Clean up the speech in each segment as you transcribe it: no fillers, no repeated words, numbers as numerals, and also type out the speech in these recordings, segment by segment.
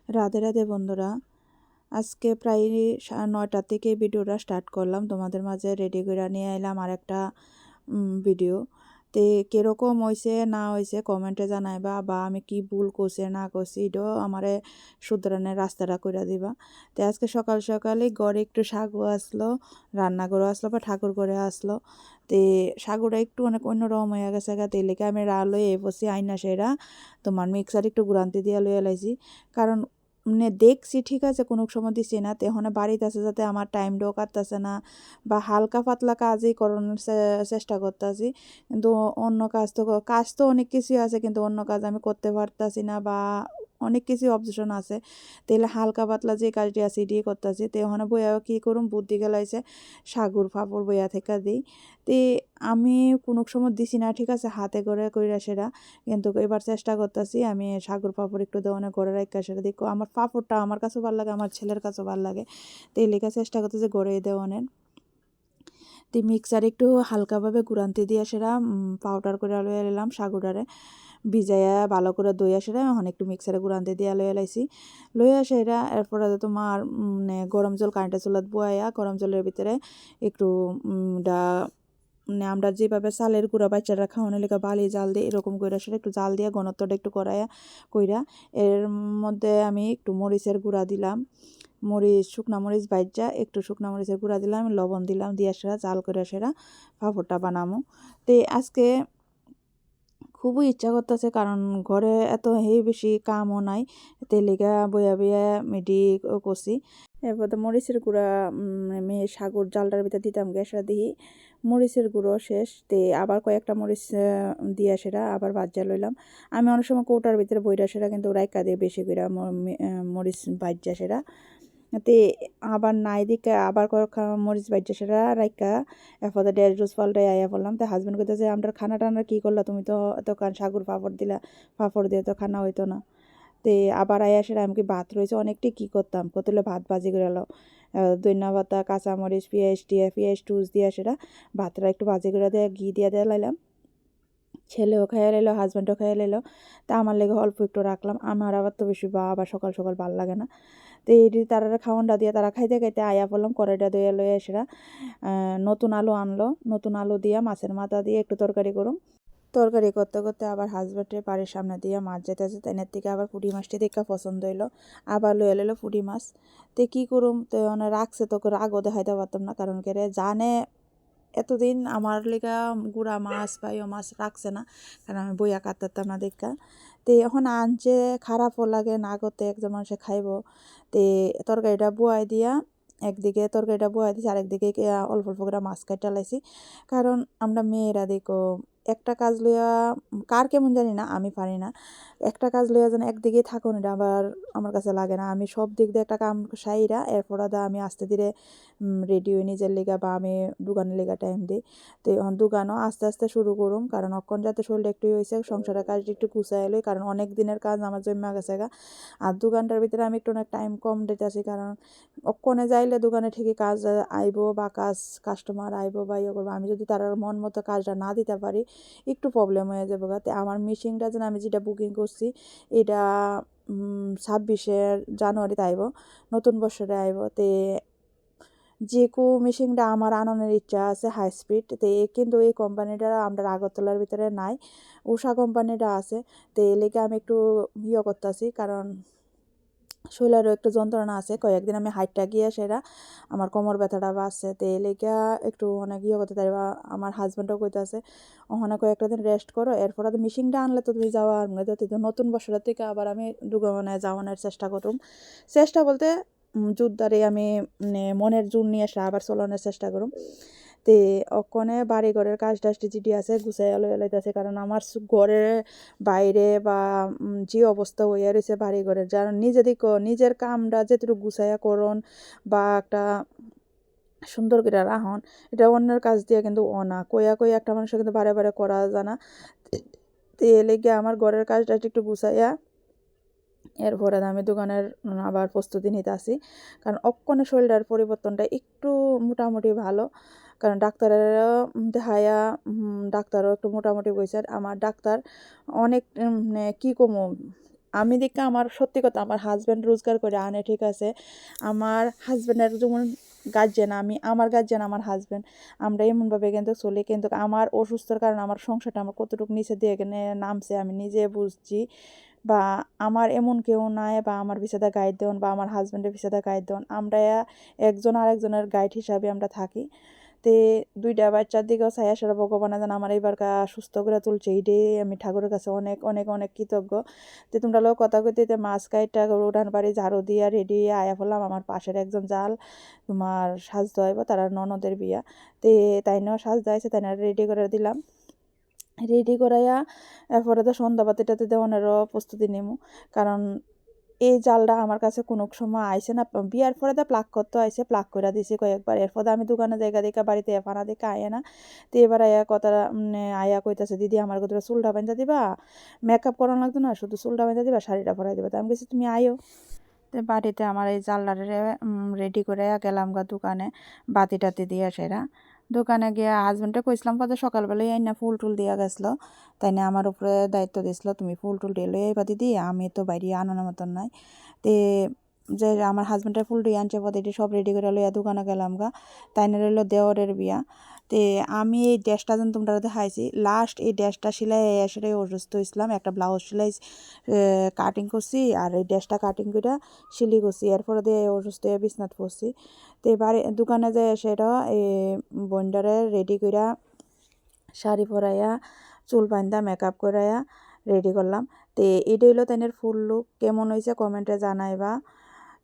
রাধে রাধে বন্ধুরা, আজকে প্রায় 9টা থেকে ভিডিওটা স্টার্ট করলাম। তোমাদের মাঝে রেডি করে নিয়ে এলাম আর একটা ভিডিও। তে কীরকম হয়েছে না হয়েছে কমেন্টে জানাইবা, বা আমি কি ভুল করছি না করছি এটাও আমারে শুধরানোর রাস্তাটা করে দিবা। তো আজকে সকাল সকালে ঘরে একটু সাগু আসলো, রান্নাঘরও আসলো বা ঠাকুর ঘরে আসলো। তে সাগুটা একটু অনেক অন্যরকম হয়ে গেছে তেলেকে আমি লয়ে বসি আইনা সেরা তোমার মিক্সার একটু গুড়ান্তি দিয়া লয়ে লাইছি। কারণ মানে দেখছি ঠিক আছে, কোনো সময় দিচ্ছি না, তো এখন বাড়িতে আছে যাতে আমার টাইমটাও কাটতেছে না, বা হালকা পাতলা কাজই করানোর চেষ্টা করতেছি। কিন্তু অন্য কাজ তো অনেক কিছুই আছে, কিন্তু অন্য কাজ আমি করতে পারতাছি না, বা অনেক কিছু অবজেশন আছে। তাহলে হালকা পাতলা যে কাজটি আছে এটি করতেছি। তো ওখানে বইয়া কী করুম, বুদ্ধি গেলাইছে সাগুর ফাপড় বইয়া থেকে দিই। তে আমি কোনো সময় দিছি না ঠিক আছে, হাতে করে কইরা সেরা, কিন্তু এবার চেষ্টা করতেছি আমি সাগুর পাপড় একটু দেওয়ানে করে রাখা সেটা দেখো। আমার পাপড়টা আমার কাছেও ভালো লাগে, আমার ছেলের কাছেও ভালো লাগে, তো এই লেখা চেষ্টা করতেছি গড়ে দেওয়ানের। তো মিক্সার একটু হালকাভাবে গুড়ান্তি দিয়ে সেরা পাউডার করে লয়ে এলাম, সাগুটারে ভিজাইয়া ভালো করে দইয়া সেরা এখন একটু মিক্সারে গুড়ান্তি দিয়ে লয়ে লাইছি। লইয়া সেরা এরপরে তোমার গরম জল কারেন্টের চুলাত বয়াইয়া গরম জলের ভিতরে একটু ডা আমরা যেভাবে চালের গুঁড়া বাচ্চারা খাওয়ানোর লেগে বালি জাল দিয়ে এরকম করে সেটা একটু জাল দিয়ে ঘনত্বটা একটু কইরা এর মধ্যে আমি একটু মরিচের গুঁড়া দিলাম, শুকনা মরিচ বাইজা একটু শুকনা মরিচের গুঁড়া দিলাম, লবণ দিলাম, দিয়ে সেরা জাল করে সেরা পাঁপড়টা বানামো। তো আজকে খুবই ইচ্ছা করতেছে, কারণ ঘরে এত বেশি কামও নাই, তেলিগা বইয়া বইয়া মিডি করছি। এরপর তো মরিচের গুঁড়া আমি সাগুর জালটার ভিতরে দিতাম, গ্যাসটা দিই মরিচের গুঁড়ো শেষ, তে আবার কয়েকটা মরিচ দিয়া সেরা আবার ভাজা লইলাম। আমি অনেক সময় কৌটার ভিতরে বইটা সেরা কিন্তু রাইকা দিয়ে বেশি করে মরিচ ভাজা সেরা, তে আবার নাই দিকে আবার কয়েকটা মরিচ ভাজা সেরা রাইকা এরপর ডেড় রোজ পাল্টাই আয়া পড়লাম। তো হাজব্যান্ড কইতেছে আমরা খানা টানা কী করলা, তুমি তো দোকান সাগুর পাপড় দিলা, পাপড় দিয়ে তো খানা হইতো না। তে আবার আয়া সেরা আমি ভাত রয়েছে অনেকটাই কী করতাম কতলে ভাত ভাজি করে এলো, ধনিয়া পাতা কাঁচামরিচ পেঁয়াজ টুস দিয়া সেটা ভাতটা একটু ভাজি করে দিয়ে ঘি দিয়ে লাইলাম। ছেলেও খাইয়া লাইলো, হাজব্যান্ডও খাইয়া লাইলো, তা আমার লেগে অল্প একটু রাখলাম। আমার আবার তো বেশি আবার সকাল সকাল ভাল লাগে না। তো এটি তারা খাওয়ানটা দিয়ে তারা খাইতে খাইতে আয়া পড়লাম, কড়াইটা দইয়া লইয়া সেরা নতুন আলু আনলো, নতুন আলু দিয়া মাছের মাথা দিয়ে একটু তরকারি করুম। তরকারি করতে করতে আবার হাজব্যান্ডের বাড়ির সামনে দিয়ে মাছ যেতে যেতে এনের থেকে আবার পুঁটি মাছটি দেখা পছন্দ হইলো, আবার লয়ে এলো পুঁটি মাছ। তো কী করুম, তো রাখছে তোকে রাগও দেখাইতে পারতাম না, কারণ কেরে জানে এতদিন আমার লেগা গুড়া মাছ বা মাছ রাখছে না, কারণ আমি বইয়া কাটতাম না দেখা। তো এখন আনছে, খারাপও লাগে না করতে, একজন মানুষে খাইব। তে তরকারিটা বুয়াই দিয়া একদিকে তরকারিটা বুয়াই দিয়েছি, আরেকদিকে অল্প অল্প করে মাছ কাটা লাইছি। কারণ আমরা মেয়েরা দেখো একটা কাজ লইয়া কার কেমন জানি না, আমি পারি না একটা কাজ লইয়া যেন একদিকেই থাকুন, এটা আবার আমার কাছে লাগে না। আমি সব দিক দিয়ে একটা কাম সাইরা এরপর আমি আস্তে ধীরে রেডি হই নিজের লেগা, বা আমি দোকানের লেগা টাইম দিই। তো এখন দোকানও আস্তে আস্তে শুরু করুম, কারণ অক্ষণ যাতে শরীরটা একটু হয়েছে সংসারের কাজটা একটু গুছাই লই, কারণ অনেক দিনের কাজ আমার জমা গেছে গা। আর দোকানটার ভিতরে আমি একটু অনেক টাইম কম দিতেছি, কারণ অক্ষণে যাইলে দোকানে ঠিকই কাজ আইব, বা কাস্টমার আইব বা ইয়ে করবো। আমি যদি তার মন মতো কাজটা না দিতে পারি একটু প্রবলেম হয়ে যাবো গা। আমার মিশিংটা যেন আমি যেটা বুকিং করছি এটা 26শে জানুয়ারিতে আইব, নতুন বছরে আইব। তে মেশিনটা আমার আনানোর ইচ্ছা আছে হাই স্পিড, তো কিন্তু এই কোম্পানিটা আমরা আগরতলার ভিতরে নাই, উষা কোম্পানিটা আছে। তো এই লেগে আমি একটু করতেছি, কারণ শরীরেরও একটু যন্ত্রণা আছে, কয়েকদিন আমি হাইটটা গিয়ে সেরা আমার কোমর ব্যথাটা বাড়ছে। তো এই লেগে একটু অনেক করতে পারি। আমার হাজব্যান্ডও কইতেছে ওখানে কয়েকটা দিন রেস্ট করো, এরপর মেশিনটা আনলে তো তুমি যাওয়া নতুন বছরের থেকে আবার আমি দুর্গমনে যাওয়ানোর চেষ্টা করুম। চেষ্টা বলতে জোরদারে আমি মনের জোর নিয়ে এসে আবার চলানোর চেষ্টা করুম। তে অক্ষণে বাড়ি ঘরের কাজ টাজটি যেটি আছে গুছাইয়া লইয়া লাইতেছে, কারণ আমার ঘরের বাইরে বা যে অবস্থা হইয়া রয়েছে বাড়ি ঘরের, যার নিজের কামটা যেটুকু গুছাইয়া করন বা একটা সুন্দর করে রাহন, এটা অন্যের কাজ দিয়ে কিন্তু না কইয়া কইয়া একটা মানুষের কিন্তু বারে বারে করা যায় না। তো এ লেগে আমার ঘরের কাজটা একটু গুছাইয়া এরপরে আমি দোকানের আবার প্রস্তুতি নিতে আসি, কারণ অক্ষণে শরীরটার পরিবর্তনটা একটু মোটামুটি ভালো। কারণ ডাক্তারের দেখাইয়া ডাক্তারও একটু মোটামুটি বলছে। আমার ডাক্তার অনেক কী কমু আমি দেখি আমার সত্যি কথা আমার হাজব্যান্ড রোজগার করে আনে, ঠিক আছে, আমার হাজব্যান্ডের যেমন গার্জেন আমি, আমার গার্জেন আমার হাজব্যান্ড, আমরা এমনভাবে কিন্তু চলি, কিন্তু আমার অসুস্থতার কারণে আমার সংসারটা আমার কতটুকু নিচে দিয়ে নামছে আমি নিজে বুঝছি। বা আমার এমন কেউ নাই বা আমার পিছাতে গাইড দেন বা আমার হাজব্যান্ডের পিছাতে গাইড দেন, আমরা একজন আরেকজনের গাইড হিসাবে আমরা থাকি। তে 2টা বাচ্চার দিকেও ছায়া সারা ভগবান যেন আমার এইবার সুস্থ করে তুলছে, এইটাই আমি ঠাকুরের কাছে অনেক অনেক অনেক কৃতজ্ঞ। তো তোমরা লোক কথা কইতে মাছ কাইটা উঠান বাড়ি ঝাড়ু দিয়া রেডি আয়া ফেললাম। আমার পাশের একজন জাল তোমার সাজতে হইব, তারা ননদের বিয়া, তে তাই নাও সাজতে হয়েছে, তাই না রেডি করে দিলাম। রেডি করাইয়া এরপরে তো সন্ধ্যাবাতিটাতে দেওয়ানেরও প্রস্তুতি নিমু, কারণ এই জালটা আমার কাছে কোনো সময় আইসে না, বিয়ার পরে তো প্লাগ করতে আইসে, প্লাগ করে দিছি কয়েকবার, এরপরে আমি দোকানে জায়গা দেখা বাড়িতে এফানা দেখে আয় না। তো এবার আয়া কথা আয়া কইতাছে, দিদি আমার কোথাও চুলটা বাঁধা দিবা, মেকআপ করানো লাগতো না, শুধু চুলটা বাঁধা দিবা, শাড়িটা পরাই দিবা। তো আমি বলছি তুমি আয়ো। তো বাড়িতে আমার এই জালটারে রেডি করে গেলাম দোকানে, বাতি টাতি দিয়ে সেরা দোকানে গিয়ে হাজব্যান্ডে কইছিলাম কত সকালবেলায় আইনা ফুল টুল দিয়া গেছিলো, তাই না আমার উপরে দায়িত্ব দিয়েছিলো তুমি ফুল টুল দিয়ে লই আইবা দিদি, আমি তো বাইরে আনানোর মতন নাই। তে যে আমার হাজব্যান্ডের ফুল দিয়ে আনছে পথে সব রেডি করে লইয়া দোকানে গেলাম তাই না রইলো দেওরের বিয়া। তে আমি এই ড্রেসটা যেন তোমরা দেখাইছি লাস্ট, এই ড্রেসটা সেলাই এসে অসুস্থ হয়েছিলাম, একটা ব্লাউজ সেলাই কাটিং করছি আর এই ড্রেসটা কাটিং করে সিলি করছি, এরপরে দিয়ে অসুস্থ হয়ে বিছনাথ পড়ছি। তো এবারে দোকানে যায় সেটা এই বন্ডারে রেডি কইরা শাড়ি পরাইয়া চুল বান্ধা মেকআপ করাইয়া রেডি করলাম। তে এটা হইলো তাইনের ফুল লুক, কেমন হয়েছে কমেন্টে জানাইবা।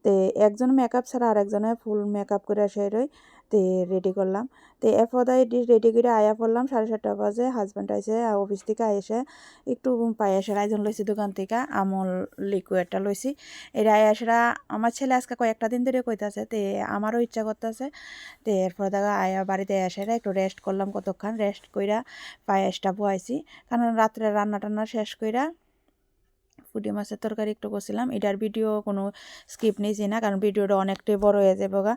তে একজন মেকআপ ছাড়া আর একজনে ফুল মেকআপ করে সেরই তে রেডি করলাম। তে এরপরে রেডি করে আয়া পড়লাম 7:30 বাজে, হাজব্যান্ড আইসে অফিস থেকে এসে একটু পায়েসের আয়োজন লইছি দোকান থেকে, আমুল লিকুইডটা লইছি। এই আয়াসরা আমার ছেলে আজকে কয়েকটা দিন ধরে কইতাছে, তে আমারও ইচ্ছা করতেছে। তো এরপর দেখা আয়া বাড়িতে এসে একটু রেস্ট করলাম, কতক্ষণ রেস্ট কইরা পায়েসটা বয়াইছি, কারণ রাত্রে রান্না টান্না শেষ কইরা পুঁটি মাছের তরকারি একটু করছিলাম। এটার ভিডিও কোনো স্কিপ নিয়েছি না, কারণ ভিডিওটা অনেকটাই বড় হয়ে যাবে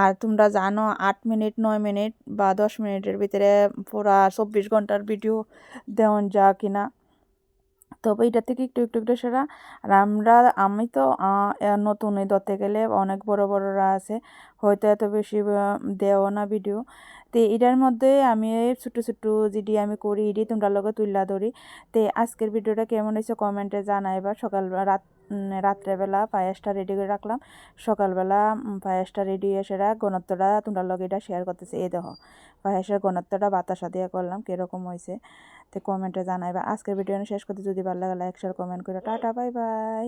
আর তোমরা জানো 8 মিনিট 9 মিনিট বা 10 মিনিটের ভিতরে পুরা 24 ঘন্টার ভিডিও দেওয়ান যা কিনা, তবে এটা থেকে একটু একটু একটু সেরা। আর আমি তো নতুন এই ধরতে গেলে অনেক বড় বড়রা আছে, হয়তো এত বেশি দেও না ভিডিও। তো এটার মধ্যে আমি ছোটো ছোটো যেটি আমি করি এটি তোমরা লগে তুললা ধরি। তো আজকের ভিডিওটা কেমন হয়েছে কমেন্টে জানাইবা। রাত্রেবেলা পায়েসটা রেডি করে রাখলাম, সকালবেলা পায়েসটা রেডি এসে ঘনত্বটা তোমরা লগে এটা শেয়ার করতেছে। এই দেখো পায়েসের ঘনত্বটা বাতাসা দিয়ে করলাম, কীরকম হয়েছে তো কমেন্টে জানাইবা। আজকের ভিডিও শেষ করতে যদি ভালো লাগে লাইক শেয়ার কমেন্ট করে টাটা বাই বাই।